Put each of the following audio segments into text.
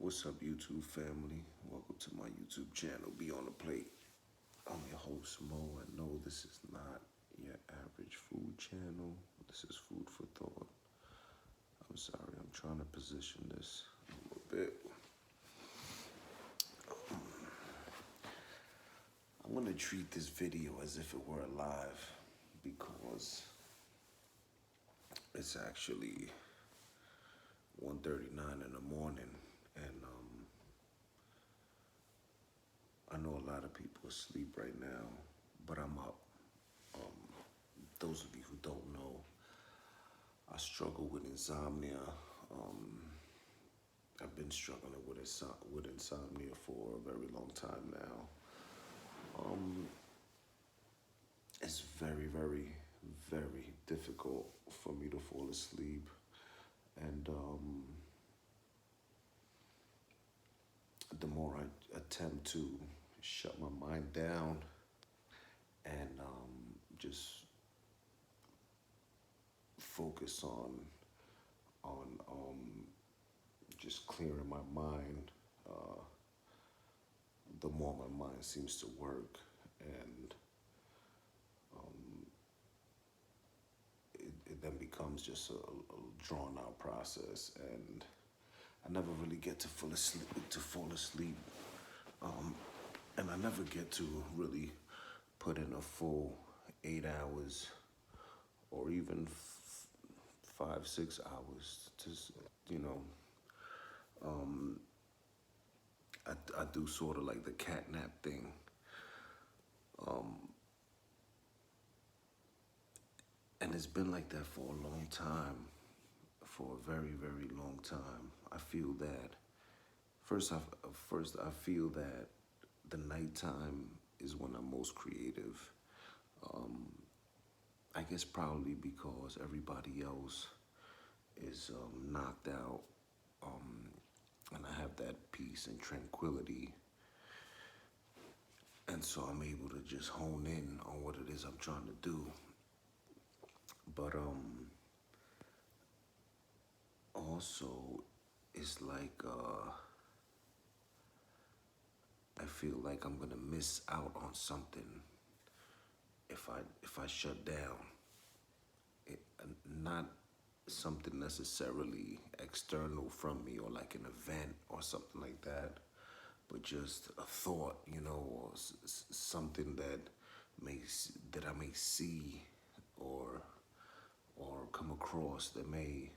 What's up, YouTube family? Welcome to my YouTube channel, Be on the Plate. I'm your host, Mo. I know this is not your average food channel. This is food for thought. I'm sorry, I'm trying to position this a little bit. I'm going to treat this video as if it were live because it's actually 1:39 in the morning, and I know a lot of people are asleep right now, but I'm up. Those of you who don't know, I struggle with insomnia. I've been struggling with insomnia for a very long time now. It's very, very, very difficult for me to fall asleep, and the more I attempt to shut my mind down and just focus on just clearing my mind, the more my mind seems to work, and it then becomes just a drawn out process, and I never really get to fall asleep, and I never get to really put in a full 8 hours or even 5-6 hours to, you know, I do sort of like the cat nap thing. And it's been like that for a long time, for a very, very long time. I feel that, first I feel that the nighttime is when I'm most creative. I guess probably because everybody else is knocked out, and I have that peace and tranquility, and so I'm able to just hone in on what it is I'm trying to do. But also, it's like I feel like I'm gonna miss out on something if I shut down. Not something necessarily external from me, or like an event or something like that, but just a thought, or something that I may see or come across that may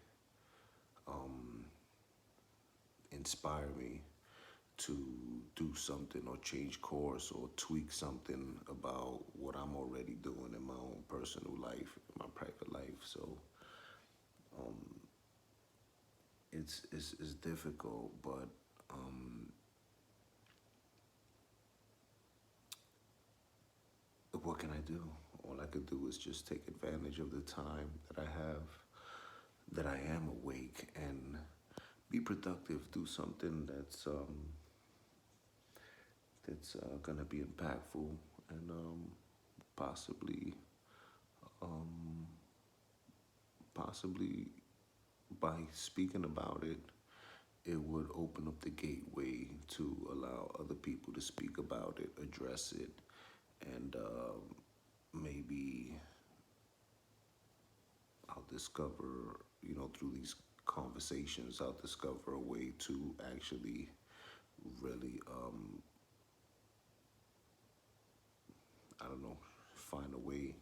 inspire me to do something or change course or tweak something about what I'm already doing in my own personal life, in my private life. So it's difficult, but what can I do? All I could do is just take advantage of the time that I have, that I am awake, and be productive. Do something that's gonna be impactful, and possibly possibly by speaking about it, it would open up the gateway to allow other people to speak about it, address it, and maybe I'll discover, through these conversations, I'll discover a way to actually really, I don't know, find a way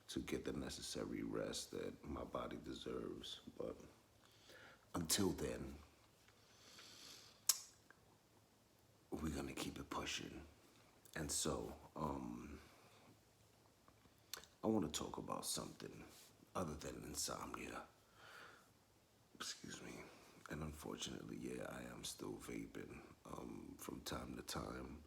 to get the necessary rest that my body deserves. But until then, we're gonna keep it pushing. And so, I want to talk about something other than insomnia. Excuse me. And unfortunately, yeah, I am still vaping from time to time.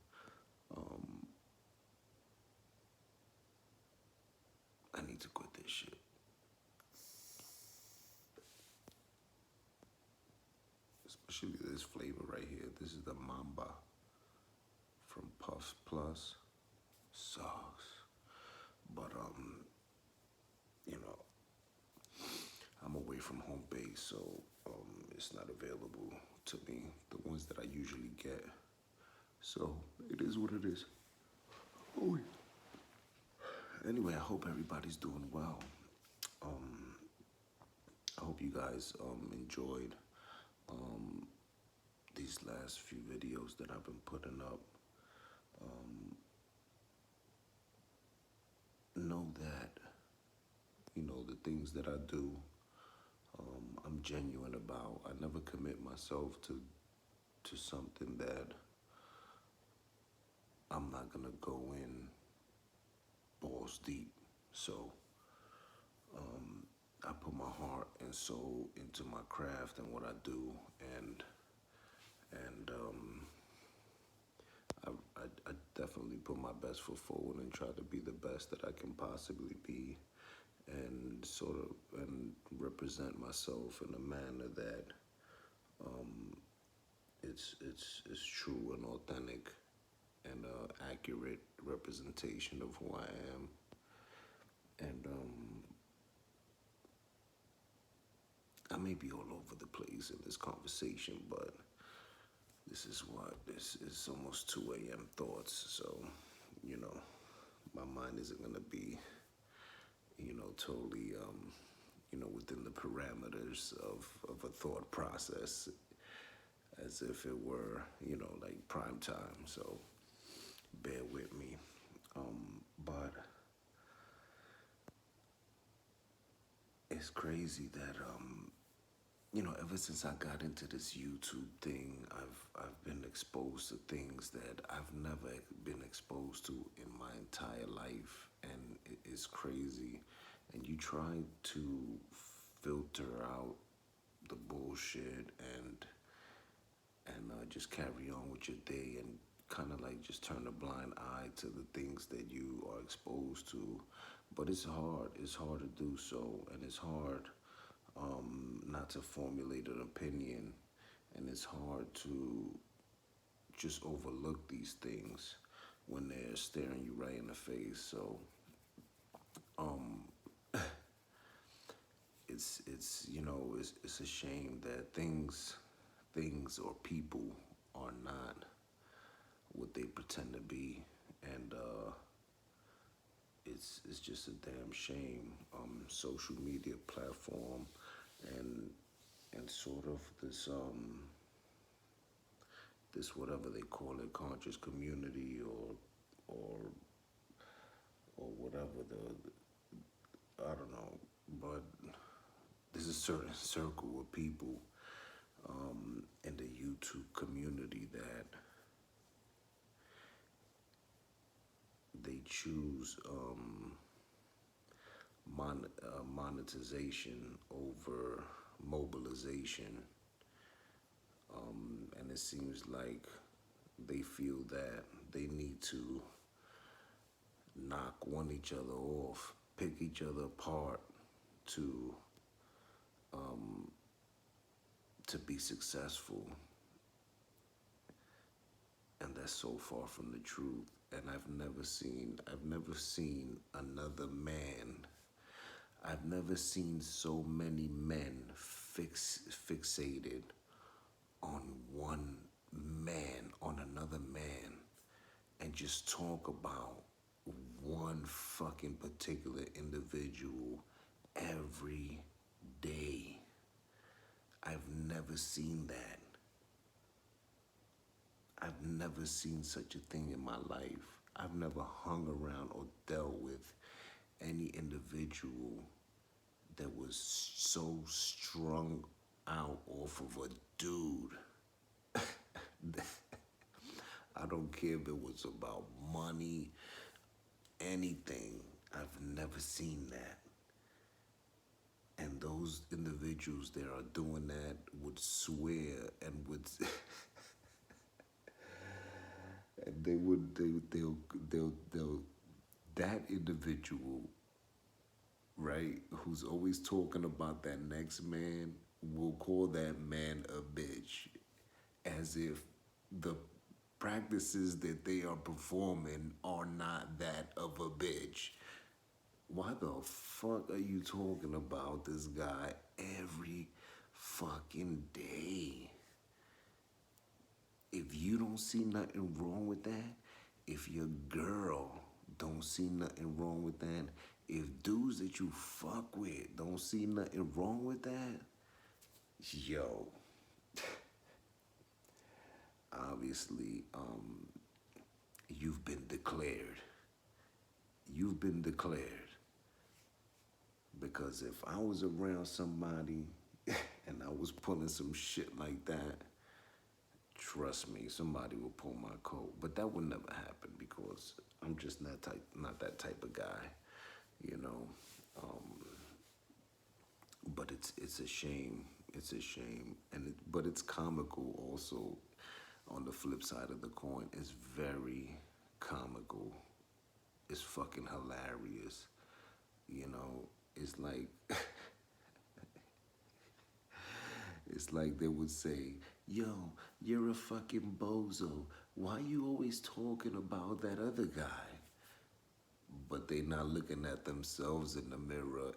I need to quit this shit. Especially this flavor right here. This is the Mamba from Puffs Plus. Sucks. But I'm away from home base, so it's not available to me, the ones that I usually get. So it is what it is. Oh, anyway, I hope everybody's doing well. Um, I hope you guys enjoyed these last few videos that I've been putting up. Know that, the things that I do, I'm genuine about. I never commit myself to something that I'm not gonna go in balls deep. So I put my heart and soul into my craft and what I do, and I definitely put my best foot forward and try to be the best that I can possibly be, and sort of and represent myself in a manner that it's true and authentic and accurate representation of who I am. And I may be all over the place in this conversation, but this is almost 2 a.m. thoughts. So, you know, my mind isn't gonna be, totally, within the parameters of a thought process as if it were, like prime time. So bear with me. But it's crazy that ever since I got into this YouTube thing, I've been exposed to things that I've never been exposed to in my entire life, and it's crazy. And you try to filter out the bullshit and just carry on with your day and kind of like just turn a blind eye to the things that you are exposed to. But it's hard. It's hard to do so, and it's hard not to formulate an opinion, and it's hard to just overlook these things when they're staring you right in the face. So it's a shame that things or people are not what they pretend to be, and it's just a damn shame. Social media platform and sort of this whatever they call it, conscious community or or whatever I don't know, but there's a certain circle of people in the YouTube community that they choose monetization over mobilization, and it seems like they feel that they need to knock one each other off, pick each other apart to be successful, and that's so far from the truth. And I've never seen another man. I've never seen so many men fixated on one man, on another man, and just talk about one fucking particular individual every day. I've never seen that. I've never seen such a thing in my life. I've never hung around or dealt with any individual that was so strung out off of a dude. I don't care if it was about money, anything. I've never seen that. And those individuals that are doing that would swear and would and they'll that individual, right, who's always talking about that next man, will call that man a bitch, as if the practices that they are performing are not that of a bitch. Why the fuck are you talking about this guy every fucking day. If you don't see nothing wrong with that, if your girl don't see nothing wrong with that, if dudes that you fuck with don't see nothing wrong with that, yo, obviously, you've been declared. You've been declared. Because if I was around somebody and I was pulling some shit like that, trust me, somebody will pull my coat. But that would never happen because I'm just not that type of guy, you know. But it's a shame. It's a shame, but it's comical also. On the flip side of the coin, it's very comical. It's fucking hilarious. You know, it's like it's like they would say, "Yo, you're a fucking bozo. Why you always talking about that other guy?" But they not looking at themselves in the mirror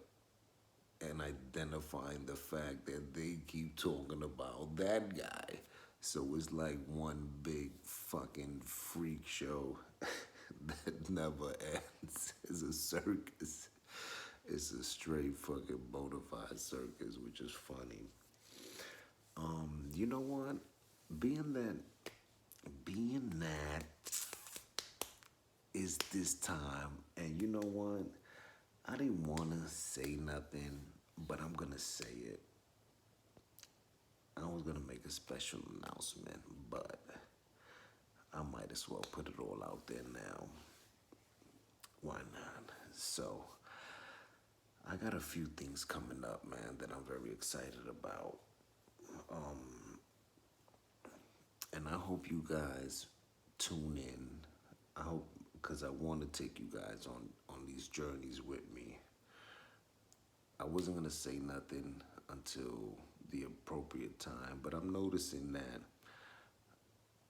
and identifying the fact that they keep talking about that guy. So it's like one big fucking freak show that never ends. It's a circus. It's a straight fucking bona fide circus, which is funny. You know what? Being that, being that is this time, and you know what? I didn't want to say nothing, but I'm gonna say it. I was gonna make a special announcement, but I might as well put it all out there now. Why not? So, I got a few things coming up, man, that I'm very excited about. And I hope you guys tune in. I hope, because I want to take you guys on these journeys with me. I wasn't going to say nothing until the appropriate time, but I'm noticing that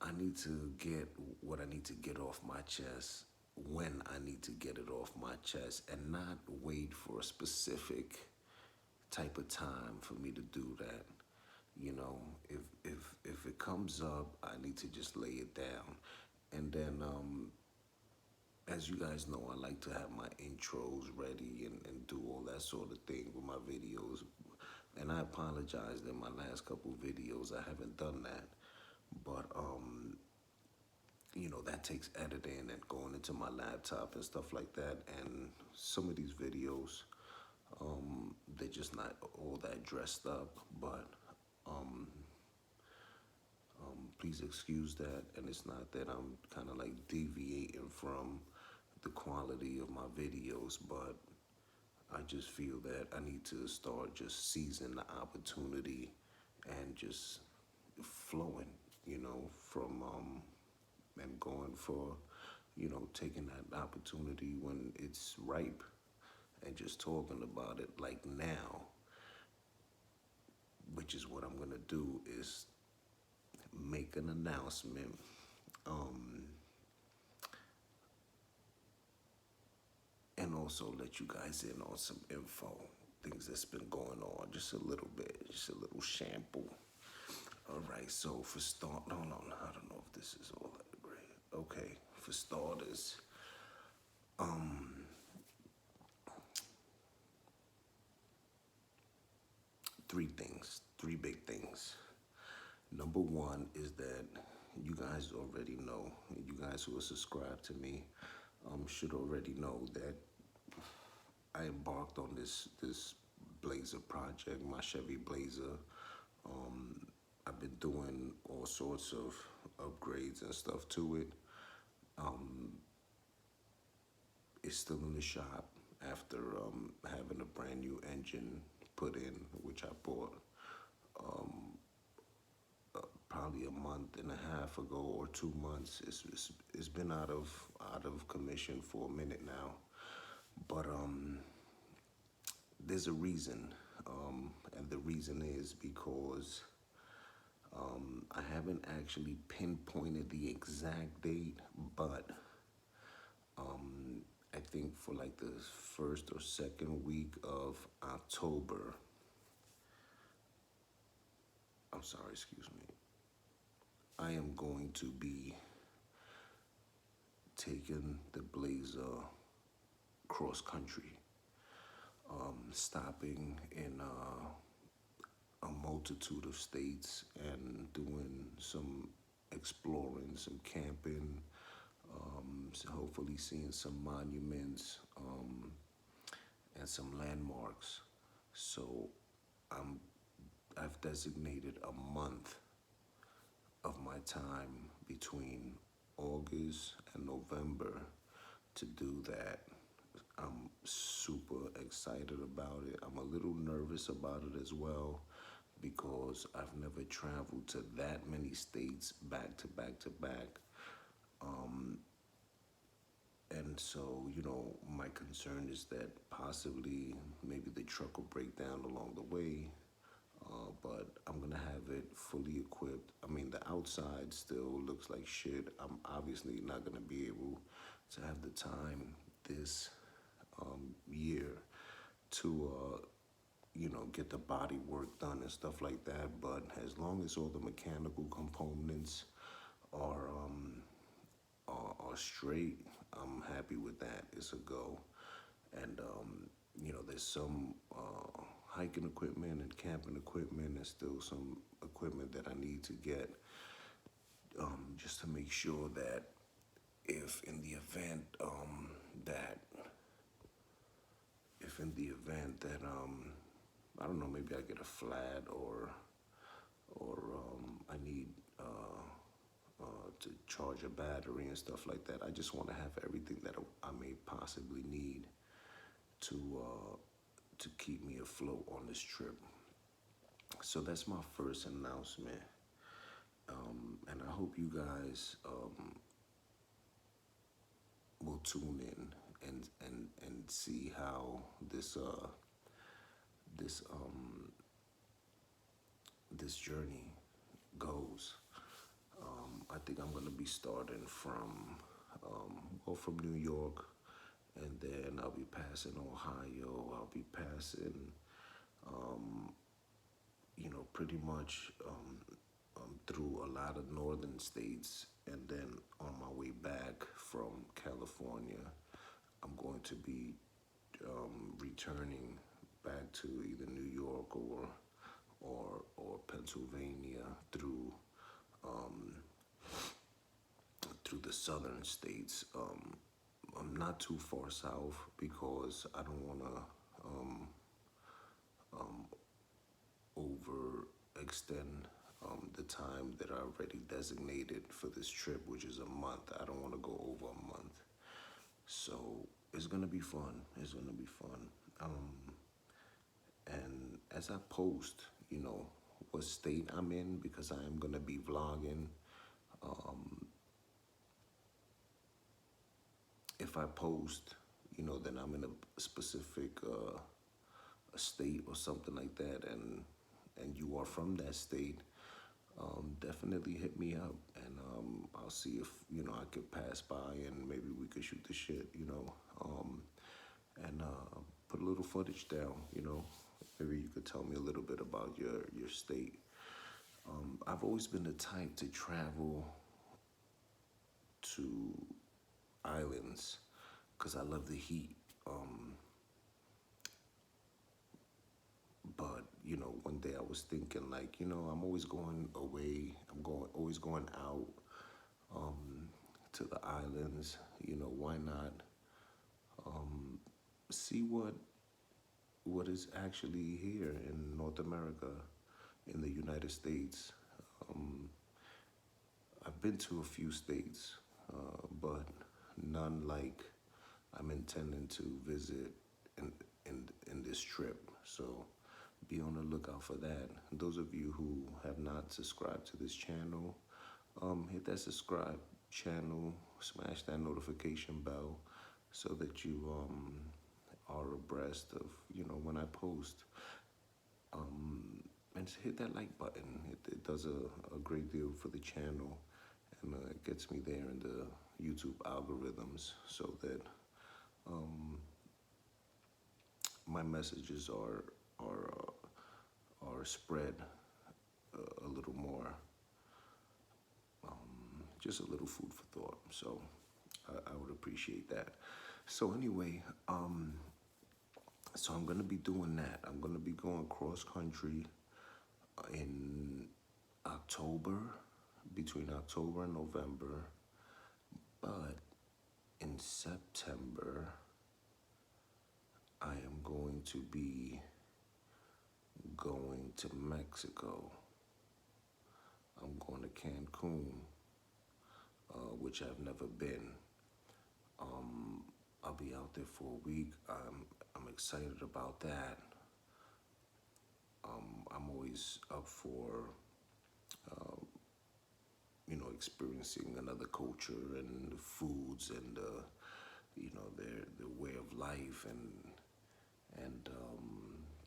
I need to get what I need to get off my chest when I need to get it off my chest and not wait for a specific type of time for me to do that. You know, if it comes up, I need to just lay it down. And then as you guys know, I like to have my intros ready and do all that sort of thing with my videos. And I apologize that my last couple videos I haven't done that. But you know, that takes editing and going into my laptop and stuff like that. And some of these videos, they're just not all that dressed up. But please excuse that. And it's not that I'm kind of like deviating from the quality of my videos, but I just feel that I need to start just seizing the opportunity and just flowing, you know, from and going for, you know, taking that opportunity when it's ripe and just talking about it like now, which is what I'm gonna do is make an announcement. Um, and also let you guys in on some info, things that's been going on, just a little bit, just a little sample. All right, so for start, hold on, I don't know if this is all that great. Okay, for starters, three things, three big things. Number one is that you guys already know, you guys who are subscribed to me should already know that I embarked on this Blazer project, my Chevy Blazer. I've been doing all sorts of upgrades and stuff to it. It's still in the shop after having a brand new engine put in, which I bought probably a month and a half ago or 2 months. It's been out of commission for a minute now, but there's a reason, and the reason is because I haven't actually pinpointed the exact date, but I think for like the first or second week of October, I'm sorry, excuse me. I am going to be taking the Blazer cross country, stopping in a multitude of states and doing some exploring, some camping, so hopefully seeing some monuments, and some landmarks. So I'm I've designated a month of my time between August and November to do that. I'm super excited about it. I'm a little nervous about it as well because I've never traveled to that many states back to back to back. And so, my concern is that possibly maybe the truck will break down along the way, but I'm gonna have it fully equipped. I mean, the outside still looks like shit. I'm obviously not gonna be able to have the time this year to, get the body work done and stuff like that. But as long as all the mechanical components are are straight, I'm happy with that. It's a go. And there's some hiking equipment and camping equipment, and still some equipment that I need to get, just to make sure that if in the event that if in the event that I don't know, maybe I get a flat, or I need to charge a battery and stuff like that. I just want to have everything that I may possibly need to keep me afloat on this trip. So that's my first announcement, and I hope you guys will tune in and see how this this journey goes. I think I'm gonna be starting from New York, and then I'll be passing Ohio. I'll be passing, pretty much through a lot of northern states, and then on my way back from California, I'm going to be returning back to either New York or Pennsylvania through the southern states. I'm not too far south because I don't want to overextend the time that I already designated for this trip, which is a month. I don't want to go over a month. So it's gonna be fun. It's gonna be fun. And as I post, what state I'm in, because I am gonna be vlogging. If I post, then I'm in a specific a state or something like that, and you are from that state, definitely hit me up, and I'll see if I could pass by and maybe we could shoot the shit, and put a little footage down. Maybe you could tell me a little bit about your state. I've always been the type to travel to islands because I love the heat. But one day I was thinking, like, I'm always going away. Always going out to the islands. Why not see what is actually here in North America, in the United States. I've been to a few states, but none like I'm intending to visit in this trip. So be on the lookout for that. And those of you who have not subscribed to this channel, hit that subscribe channel, smash that notification bell so that you are abreast of when I post. And just hit that like button. It does a great deal for the channel, and it gets me there in the YouTube algorithms so that my messages are spread a just a little food for thought. So I would appreciate that. So anyway, so I'm gonna be doing that. I'm gonna be going cross country in October, between October and November, but in September, I am going to be going to Mexico. I'm going to Cancun, which I've never been. I'll be out there for a week. I'm excited about that. I'm always up for, experiencing another culture and the foods and their way of life and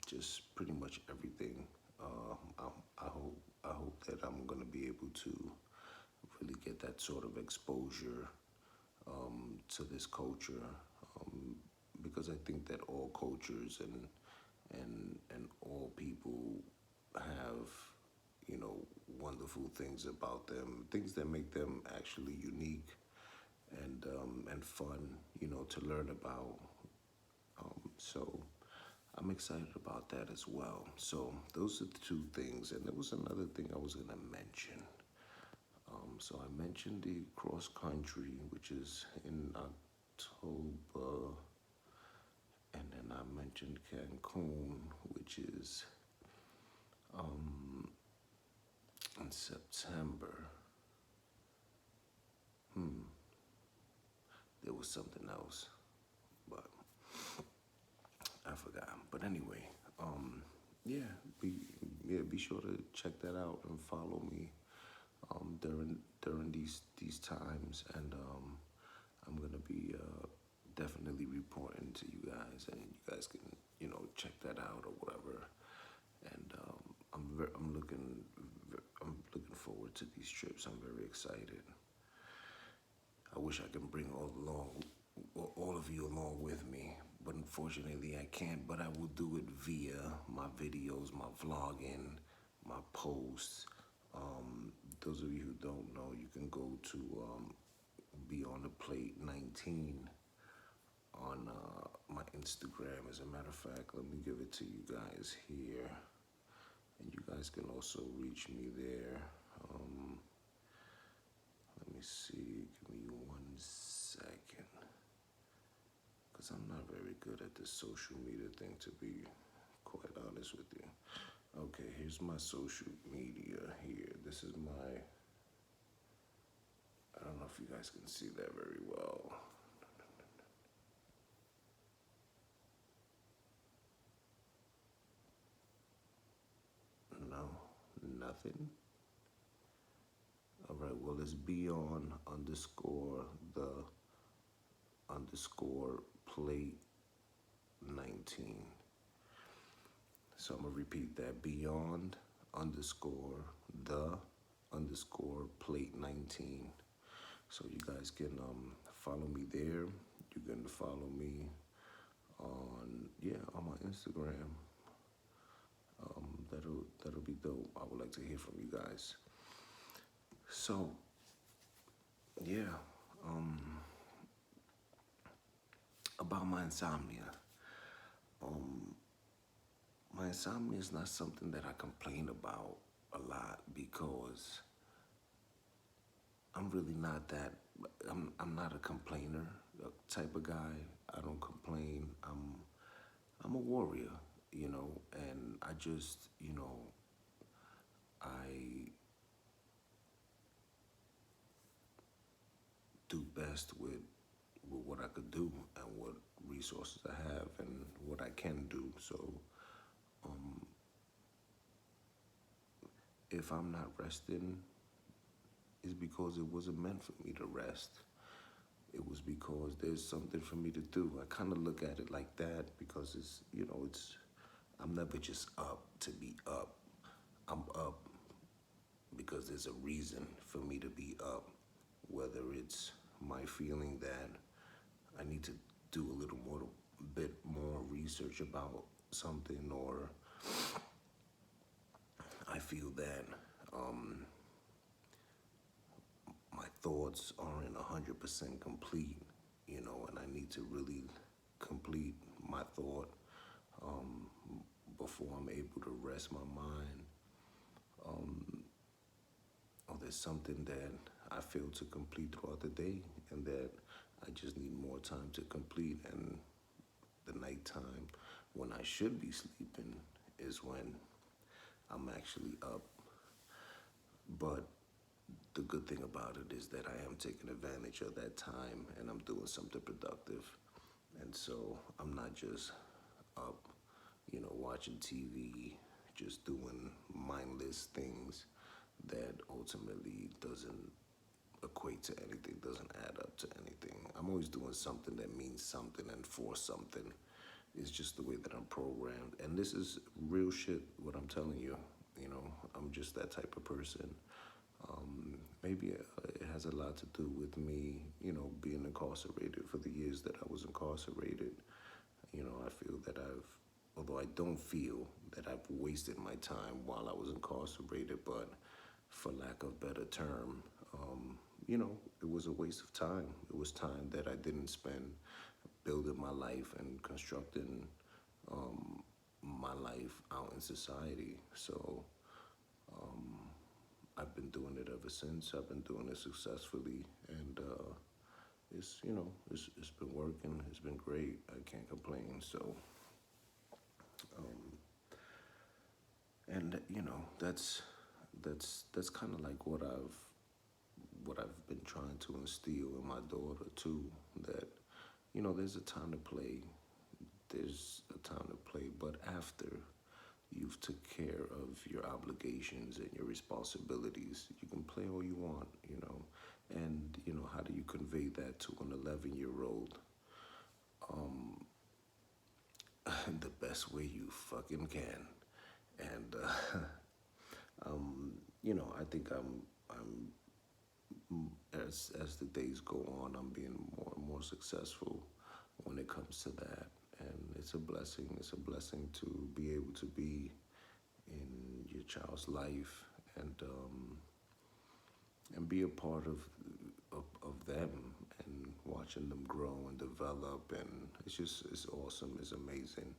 just pretty much everything. I hope that I'm gonna be able to really get that sort of exposure to this culture, because I think that all cultures and all people have wonderful things about them, things that make them actually unique and fun, to learn about. So I'm excited about that as well. So those are the two things, and there was another thing I was gonna mention. So I mentioned the cross country, which is in October, and then I mentioned Cancun, which is in September. There was something else, but I forgot. But anyway, yeah, be sure to check that out and follow me during these times, and I'm gonna be definitely reporting to you guys, and you guys can check that out or whatever. And I'm looking forward to these trips. I'm very excited. I wish I could bring all of you along with me, but unfortunately I can't. But I will do it via my videos, my vlogging, my posts. Those of you who don't know, you can go to Be on the Plate 19 on my Instagram. As a matter of fact, let me give it to you guys here, and you guys can also reach me there. Let me see, give me 1 second, because I'm not very good at this social media thing, to be quite honest with you. Okay, here's my social media here. This is my, I don't know if you guys can see that very well. No, nothing. All right, well, it's beyond underscore the underscore plate 19. So I'm gonna repeat that: beyond underscore the underscore plate 19. So you guys can follow me there. You can follow me on my Instagram. That'll be dope. I would like to hear from you guys. So yeah, about my insomnia. My insomnia is not something that I complain about a lot, because I'm really not that. I'm not a complainer type of guy. I don't complain. I'm a warrior, and I just, I do best with what I could do and what resources I have and what I can do. So if I'm not resting, it's because it wasn't meant for me to rest. It was because there's something for me to do. I kind of look at it like that, because I'm never just up to be up. I'm up because there's a reason for me to be up, whether it's my feeling that I need to do a bit more research about something, or I feel that my thoughts aren't 100% complete, and I need to really complete my thought um, before I'm able to rest my mind. Or there's something that I fail to complete throughout the day, and that I just need more time to complete. And the nighttime, when I should be sleeping, is when I'm actually up. But the good thing about it is that I am taking advantage of that time and I'm doing something productive. And so I'm not just up, watching TV, just doing mindless things that ultimately doesn't equate to anything, doesn't add up to anything. I'm always doing something that means something and for something. It's just the way that I'm programmed. And this is real shit, what I'm telling you. I'm just that type of person. Maybe it has a lot to do with me, being incarcerated for the years that I was incarcerated. I feel that although I don't feel that I've wasted my time while I was incarcerated, but for lack of better term, it was a waste of time. It was time that I didn't spend building my life and constructing my life out in society. So I've been doing it ever since. I've been doing it successfully, and it's been working. It's been great. I can't complain. So, and that's kind of like what I've been trying to instill in my daughter too. That there's a time to play. There's a time to play, but after you've took care of your obligations and your responsibilities, you can play all you want. And how do you convey that to an 11-year-old? The best way you fucking can. And I think as the days go on, I'm being more and more successful when it comes to that. And it's a blessing. It's a blessing to be able to be in your child's life and be a part of them and watching them grow and develop. And it's awesome. It's amazing.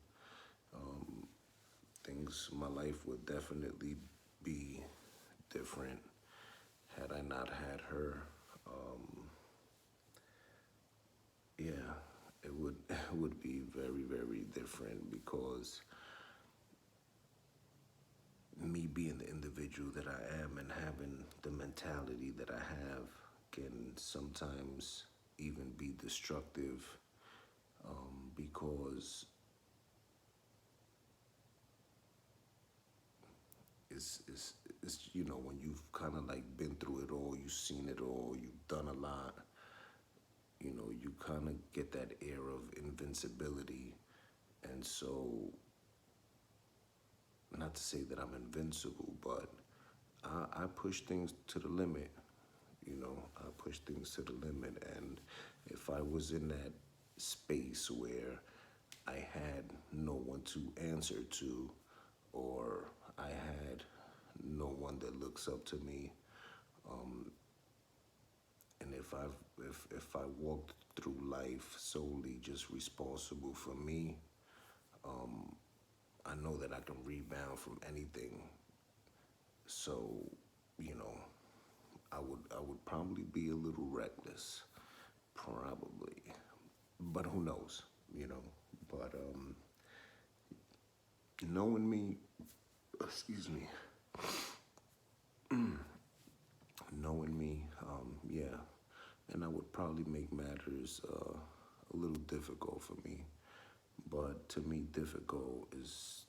My life would definitely be different had I not had her. Yeah, it would it would be very, very different, because me being the individual that I am and having the mentality that I have can sometimes even be destructive, because it's when you've kind of like been through it all, you've seen it all, you've done a lot, you kind of get that air of invincibility. And so, not to say that I'm invincible, but I push things to the limit. I push things to the limit. And if I was in that space where I had no one to answer to, or I had no one that looks up to me, and if I walked through life solely just responsible for me, I know that I can rebound from anything. So, you know, I would probably be a little reckless, probably, but who knows, But knowing me, excuse me, knowing me, yeah, and I would probably make matters a little difficult for me. But to me, difficult is,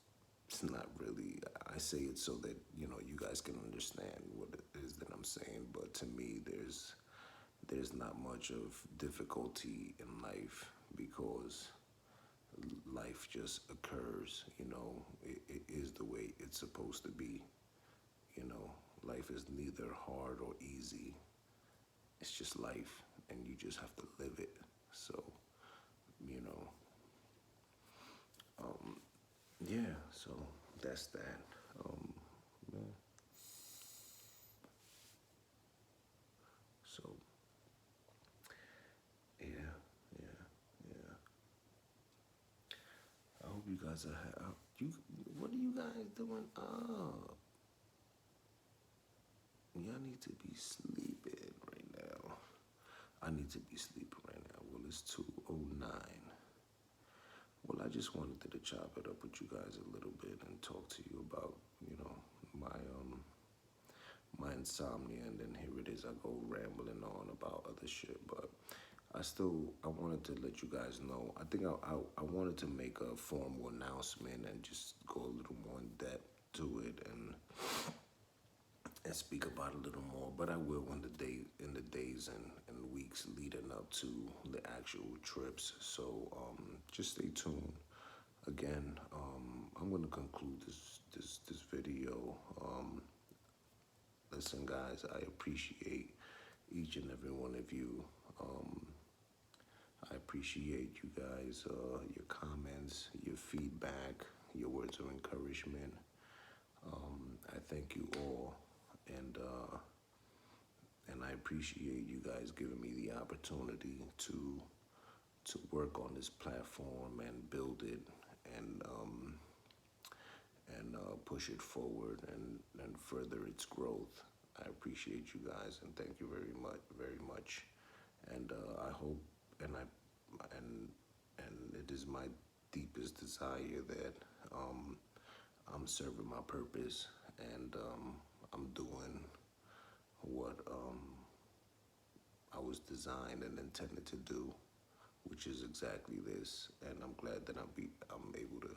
it's not really. I say it so that you guys can understand what it is that I'm saying. But to me, there's not much of difficulty in life, because life just occurs. It is the way it's supposed to be. Life is neither hard or easy. It's just life, and you just have to live it. So, you know, yeah. So that's that. Yeah. So guys are what are you guys doing? Oh, y'all need to be sleeping right now. I need to be sleeping right now. Well, it's 2:09. Well, I just wanted to chop it up with you guys a little bit and talk to you about, my insomnia, and then here it is. I go rambling on about other shit, but I wanted to let you guys know. I think I wanted to make a formal announcement and just go a little more in depth to it and speak about it a little more. But I will in the days and weeks leading up to the actual trips. So just stay tuned. Again, I'm gonna conclude this video. Listen, guys, I appreciate each and every one of you. I appreciate you guys, your comments, your feedback, your words of encouragement. I thank you all, and I appreciate you guys giving me the opportunity to work on this platform and build it and push it forward and further its growth. I appreciate you guys and thank you very much. And I hope and it is my deepest desire that I'm serving my purpose and I'm doing what I was designed and intended to do, which is exactly this. And I'm glad that I'm able to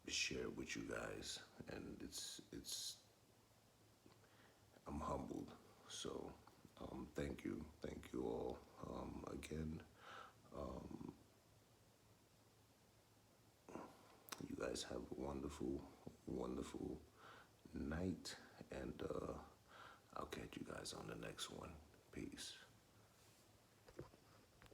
share it with you guys. And I'm humbled. So thank you all again. You guys have a wonderful night, and I'll catch you guys on the next one. Peace.